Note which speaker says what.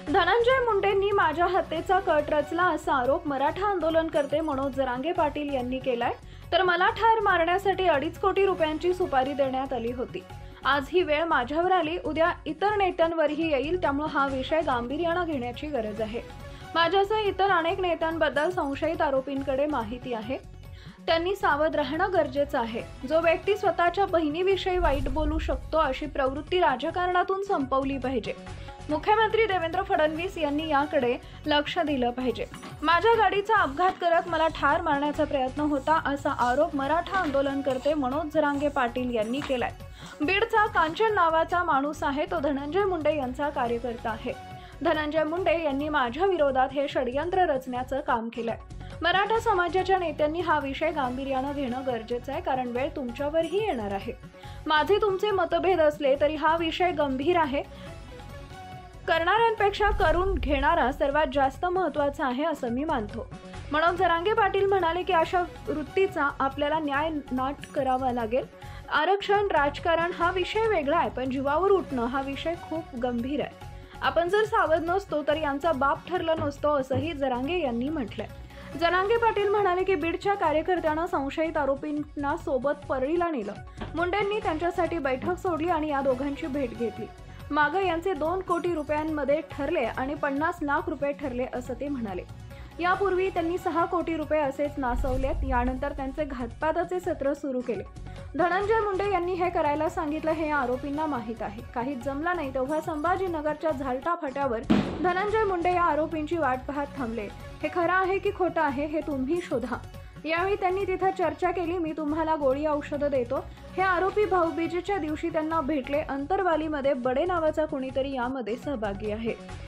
Speaker 1: धनंजय मुंडेंनी माझ्या हत्येचा कट रचला असा आरोप मराठा आंदोलनकर्ते मनोज जरांगे पाटील यांनी केलाय। तर मला ठार मारण्यासाठी 2.5 कोटी रुपयांची सुपारी देण्यात आली होती। आज ही वेळ माझ्यावर आली, उद्या इतर नेत्यांवरही येईल, त्यामुळे हा विषय गांभीर्याने घेण्याची गरज आहे। माझ्यासह इतर अनेक नेत्यांबद्दल संशयित आरोपींकडे माहिती आहे, त्यांनी सावध राहणं गरजेचं आहे। जो व्यक्ती स्वतःच्या बहिणीविषयी वाईट बोलू शकतो अशी प्रवृत्ती राजकारणातून संपवली पाहिजे। मुख्यमंत्री देवेंद्र फडणवीस यांनी याकडे लक्ष दिलं पाहिजे। माझ्या गाडीचा अपघात करत मला ठार मारण्याचा प्रयत्न होता असा आरोप मराठा आंदोलनकर्ते मनोज जरांगे पाटील यांनी केलाय। बीडचा कांचन नावाचा माणूस आहे, तो धनंजय मुंडे यांचा कार्यकर्ता आहे। धनंजय मुंडे यांनी माझ्या विरोधात हे षडयंत्र रचण्याचं काम केलंय। मराठा समाजाच्या नेत्यांनी हा विषय गांभीर्याने घेणं गरजेचं आहे, कारण वेळ तुमच्यावरही येणार आहे। माझे तुमचे मतभेद असले तरी हा विषय गंभीर आहे। करणाऱ्यांपेक्षा करून घेणारा सर्वात जास्त महत्त्वाचा आहे असं मी मानतो। मनोज जरांगे पाटील म्हणाले की अशा वृत्तीचा आपल्याला न्याय नाट करावा लागेल। आरक्षण राजकारण हा विषय वेगळा आहे, पण जीवावर उठणं हा विषय खूप गंभीर आहे। आपण जर सावध नसतो तर यांचा बाप ठरला नसतो असंही जरांगे यांनी म्हटलंय। जरांगे पाटील म्हणाले की बीडच्या कार्यकर्त्यांना संशयित आरोपींना सोबत परळीला नेलं। मुंडेंनी त्यांच्यासाठी बैठक सोडली आणि या दोघांची भेट घेतली। मागे यांचे 2 कोटी रुपयांमध्ये ठरले आणि 50 लाख रुपये ठरले असं ते म्हणाले। यापूर्वी त्यांनी 6 कोटी रुपये असेच नासवलेत। यानंतर त्यांचे घातपाताचे सत्र सुरू केले। धनंजय मुंडे यांनी हे करायला सांगितलं हे आरोपींना माहीत आहे। काही जमला नाही तेव्हा संभाजीनगरच्या झालटा फाट्यावर धनंजय मुंडे या आरोपींची वाट पाहत थांबले। हे खरं आहे की खोटं आहे हे तुम्ही शोधा। यावेळी त्यांनी तिथं चर्चा केली, मी तुम्हाला गोळी औषधं देतो। हे आरोपी भाऊबीजेच्या दिवशी त्यांना भेटले। अंतरवालीमध्ये बडे नावाचा कोणीतरी यामध्ये सहभागी आहे।